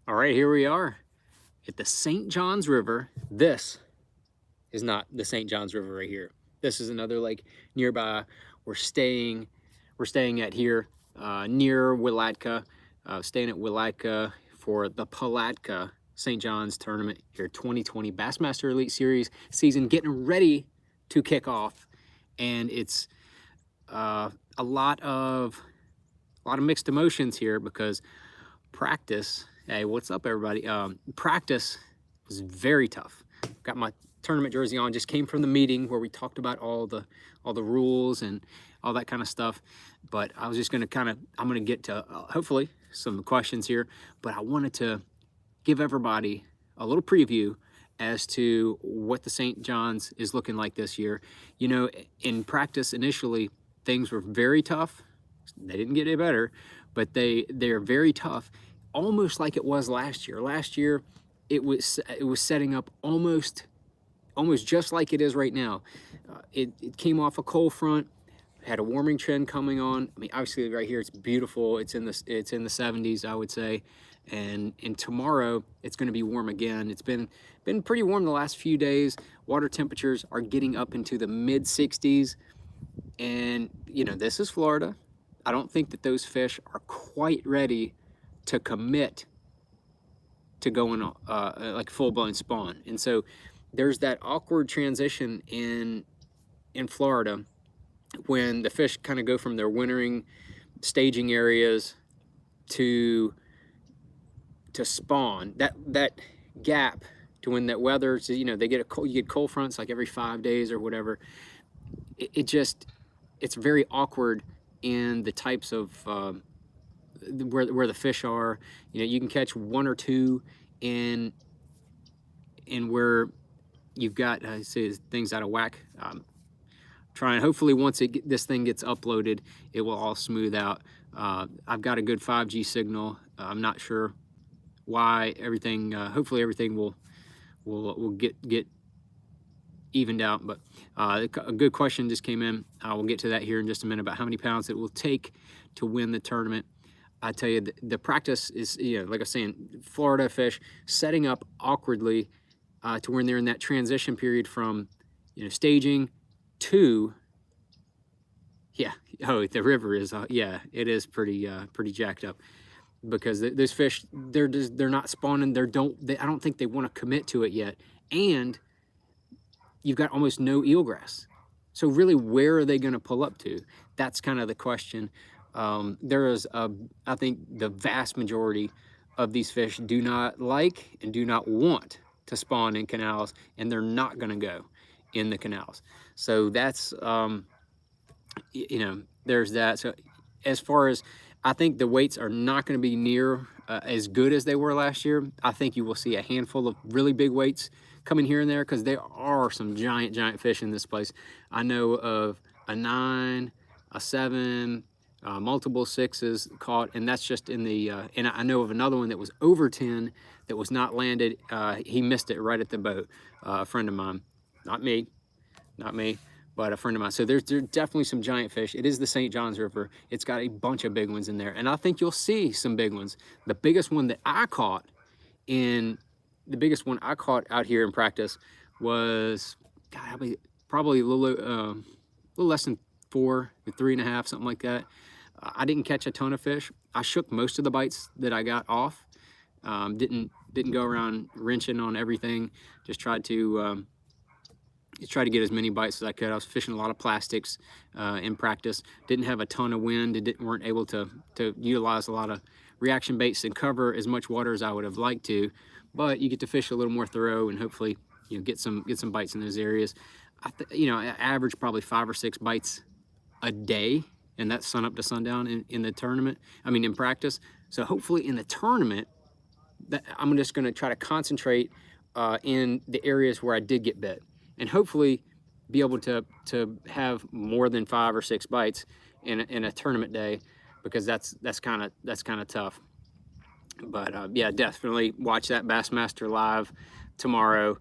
All right, here we are at the St. Johns River. This is not the St. Johns River right here. This is another lake nearby. We're staying, we're staying at here near Willatka. Staying at Willatka for the Palatka St. John's tournament here, 2020 Bassmaster Elite Series season getting ready to kick off, and it's a lot of mixed emotions here because practice. Hey, what's up, everybody? Practice was very tough. Got my tournament jersey on. Just came from the meeting where we talked about all the rules and all that kind of stuff. But I was just gonna I'm gonna get to hopefully some questions here. But I wanted to give everybody a little preview as to what the St. John's is looking like this year. You know, in practice initially, things were very tough. They didn't get any better, but they're very tough, almost like it was last year. Last year, it was setting up almost just like it is right now. It came off a cold front, had a warming trend coming on. I mean, obviously right here it's beautiful. It's in the 70s, I would say, and tomorrow it's going to be warm again. It's been pretty warm the last few days. Water temperatures are getting up into the mid 60s, and you know, this is Florida. I don't think that those fish are quite ready to commit to going like full-blown spawn. And so there's that awkward transition in Florida when the fish kind of go from their wintering staging areas to spawn. That gap to when that weather, you know, you get cold fronts like every 5 days or whatever. It's very awkward in the types of where the fish are. You know, you can catch one or two in where you've got say things out of whack. Trying, hopefully once this thing gets uploaded, it will all smooth out. I've got a good 5G signal. I'm not sure why everything. Hopefully everything will get evened out. But a good question just came in. We'll get to that here in just a minute about how many pounds it will take to win the tournament. I tell you, the practice is, you know, like I was saying, Florida fish setting up awkwardly to when they're in that transition period from, you know, staging to, yeah, oh, the river is, yeah, it is pretty jacked up because those fish, they're not spawning. I don't think they want to commit to it yet, and you've got almost no eelgrass. So really, where are they going to pull up to? That's kind of the question. There is, I think the vast majority of these fish do not like and do not want to spawn in canals, and they're not going to go in the canals. So that's, you know, there's that. So as far as, I think the weights are not going to be near as good as they were last year. I think you will see a handful of really big weights coming here and there because there are some giant fish in this place. I know of a 9, a 7, multiple 6s caught, and that's just in the, and I know of another one that was over 10 that was not landed. He missed it right at the boat, a friend of mine, not me, but a friend of mine. So there's definitely some giant fish. It is the St. Johns River. It's got a bunch of big ones in there, and I think you'll see some big ones. The biggest one that I caught out here in practice was, God, probably a little less than 4, 3.5, something like that. I didn't catch a ton of fish. I shook most of the bites that I got off. Didn't go around wrenching on everything. Just tried to get as many bites as I could. I was fishing a lot of plastics in practice. Didn't have a ton of wind. Weren't able to utilize a lot of reaction baits and cover as much water as I would have liked to. But you get to fish a little more thorough and hopefully, you know, get some bites in those areas. You know, I average probably 5 or 6 bites a day, and that's sun up to sundown in the tournament. I mean, in practice. So hopefully in the tournament, I'm just going to try to concentrate in the areas where I did get bit, and hopefully be able to have more than 5 or 6 bites in a tournament day, because that's kind of tough. But yeah, definitely watch that Bassmaster live tomorrow.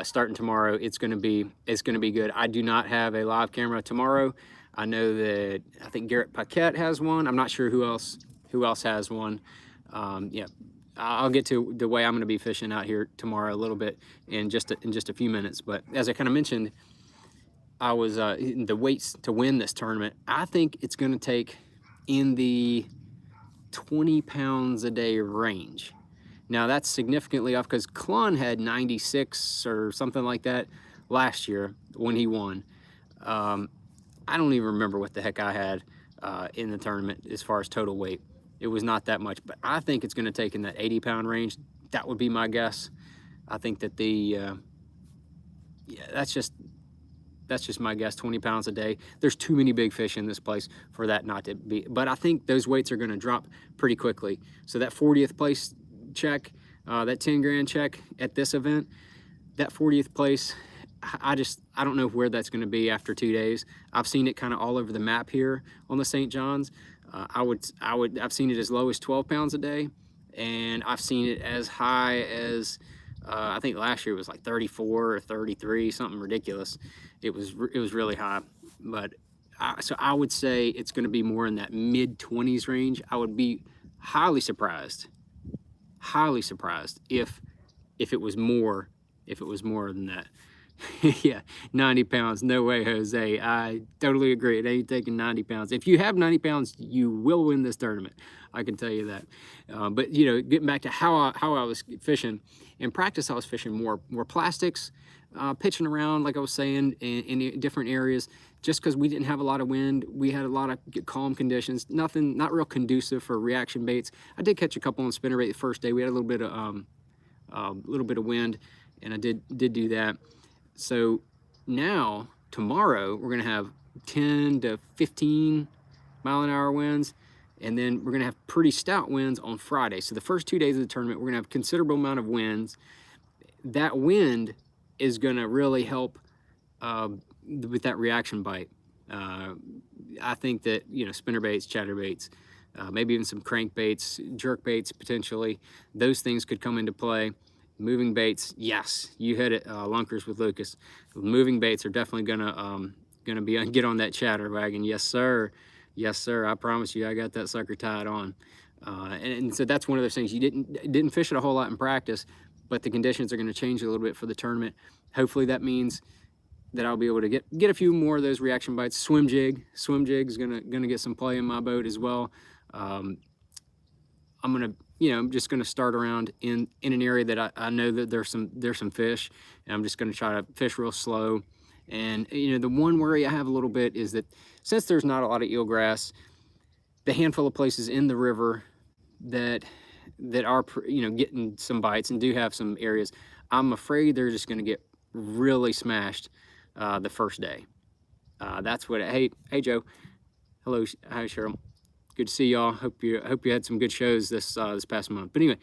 Starting tomorrow, it's gonna be good. I do not have a live camera tomorrow. I know that I think Garrett Paquette has one. I'm not sure who else has one. Yeah, I'll get to the way I'm going to be fishing out here tomorrow a little bit in just a few minutes. But as I kind of mentioned, I was the weights to win this tournament. I think it's going to take in the 20 pounds a day range. Now that's significantly off because Klon had 96 or something like that last year when he won. I don't even remember what the heck I had in the tournament as far as total weight. It was not that much, but I think it's going to take in that 80-pound range. That would be my guess. I think that yeah, that's just my guess. 20 pounds a day. There's too many big fish in this place for that not to be. But I think those weights are going to drop pretty quickly. So that 40th place check, that 10 grand check at this event, that 40th place, I don't know where that's going to be after 2 days. I've seen it kind of all over the map here on the St. John's. I've seen it as low as 12 pounds a day, and I've seen it as high as I think last year it was like 34 or 33, something ridiculous. It was really high, but so I would say it's going to be more in that mid 20s range. I would be highly surprised if it was more than that. Yeah, 90 pounds, no way, Jose. I totally agree. It ain't taking 90 pounds. If you have 90 pounds, you will win this tournament. I can tell you that. But you know, getting back to how I was fishing in practice, I was fishing more plastics, pitching around like I was saying in different areas. Just because we didn't have a lot of wind, we had a lot of calm conditions. Not real conducive for reaction baits. I did catch a couple on spinnerbait the first day. We had a little bit of wind, and I did do that. So now, tomorrow, we're going to have 10 to 15 mile an hour winds, and then we're going to have pretty stout winds on Friday. So the first 2 days of the tournament, we're going to have a considerable amount of winds. That wind is going to really help with that reaction bite. I think that, you know, spinnerbaits, chatterbaits, maybe even some crankbaits, jerkbaits potentially, those things could come into play. Moving baits, yes, you hit it, Lunkers with Lucas. Moving baits are definitely gonna get on that chatter wagon. Yes, sir. Yes, sir. I promise you, I got that sucker tied on. And so that's one of those things. You didn't fish it a whole lot in practice, but the conditions are going to change a little bit for the tournament. Hopefully, that means that I'll be able to get a few more of those reaction bites. Swim jig is gonna get some play in my boat as well. I'm gonna, you know, I'm just going to start around in an area that I know that there's some fish, and I'm just going to try to fish real slow. And you know, the one worry I have a little bit is that since there's not a lot of eelgrass, the handful of places in the river that are, you know, getting some bites and do have some areas, I'm afraid they're just going to get really smashed the first day. That's what. Hey Joe, hello, hi Cheryl. Good to see y'all. Hope you had some good shows this past month. But anyway,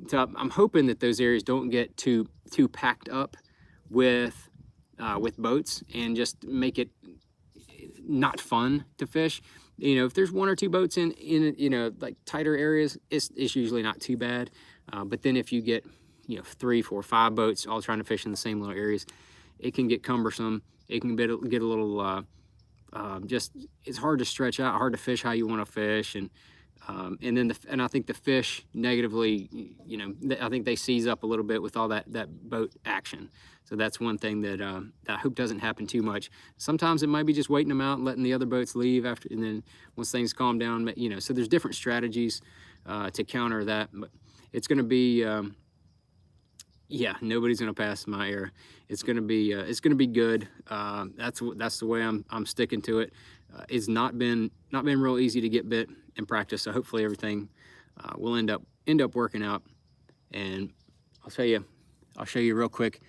so I'm hoping that those areas don't get too packed up with boats and just make it not fun to fish. You know, if there's 1 or 2 boats in you know, like tighter areas, it's usually not too bad. But then if you get, you know, 3, 4, 5 boats all trying to fish in the same little areas, it can get cumbersome. It can get a little just, it's hard to stretch out, hard to fish how you want to fish, and then I think the fish negatively, you know, I think they seize up a little bit with all that boat action. So that's one thing that I hope doesn't happen too much. Sometimes it might be just waiting them out and letting the other boats leave after, and then once things calm down, you know. So there's different strategies to counter that, but it's going to be. Yeah, nobody's gonna pass my era. It's gonna be good. That's the way I'm sticking to it. It's not been real easy to get bit in practice, so hopefully everything will end up working out. And I'll show you real quick.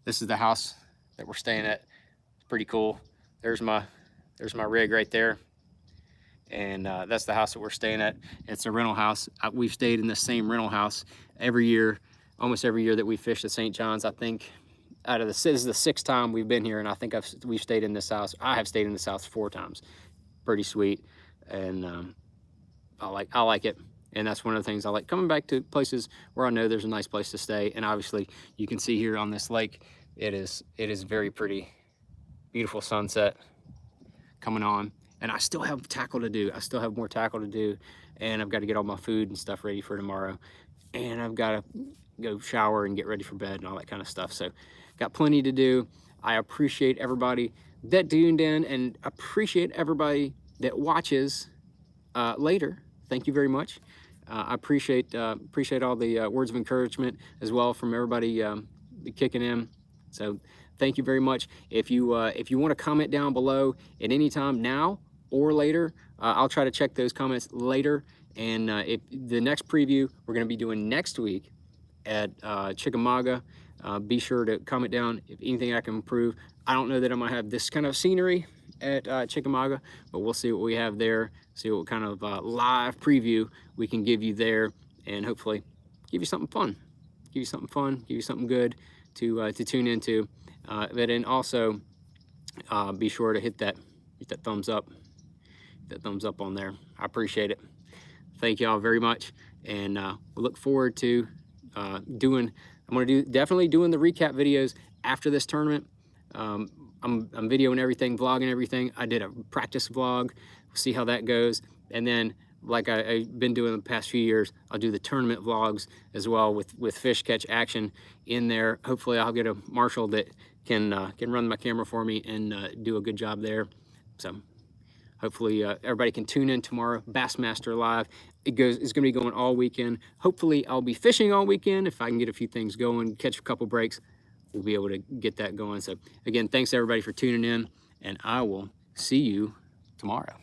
This is the house that we're staying at. It's pretty cool. There's my rig right there, and that's the house that we're staying at. It's a rental house. We've stayed in the same rental house every year. Almost every year that we fished at St. John's. I think this is the 6th time we've been here, and I think we've stayed in this house. I have stayed in this house 4 times. Pretty sweet, and I like it. And that's one of the things I like, coming back to places where I know there's a nice place to stay. And obviously, you can see here on this lake, it is very pretty, beautiful sunset coming on. And I still have tackle to do. I still have more tackle to do, and I've got to get all my food and stuff ready for tomorrow. and I've got to go shower and get ready for bed and all that kind of stuff. So got plenty to do. I appreciate everybody that tuned in and appreciate everybody that watches later. Thank you very much. I appreciate all the words of encouragement as well from everybody kicking in. So thank you very much. If you want to comment down below at any time now or later, I'll try to check those comments later. And if the next preview we're going to be doing next week at Chickamauga, be sure to comment down if anything I can improve. I don't know that I'm gonna have this kind of scenery at Chickamauga, but we'll see what we have there, see what kind of live preview we can give you there, and hopefully give you something fun, give you something good to tune into. But then also be sure to hit that thumbs up, on there. I appreciate it. Thank you all very much, and we look forward to I'm definitely doing the recap videos after this tournament. I'm videoing everything, vlogging everything. I did a practice vlog. We'll see how that goes, and then like I've been doing the past few years, I'll do the tournament vlogs as well with fish catch action in there. Hopefully I'll get a marshal that can run my camera for me and do a good job there. So hopefully everybody can tune in tomorrow. Bassmaster Live. It's going to be going all weekend. Hopefully I'll be fishing all weekend. If I can get a few things going, catch a couple breaks, we'll be able to get that going. So again, thanks everybody for tuning in, and I will see you tomorrow.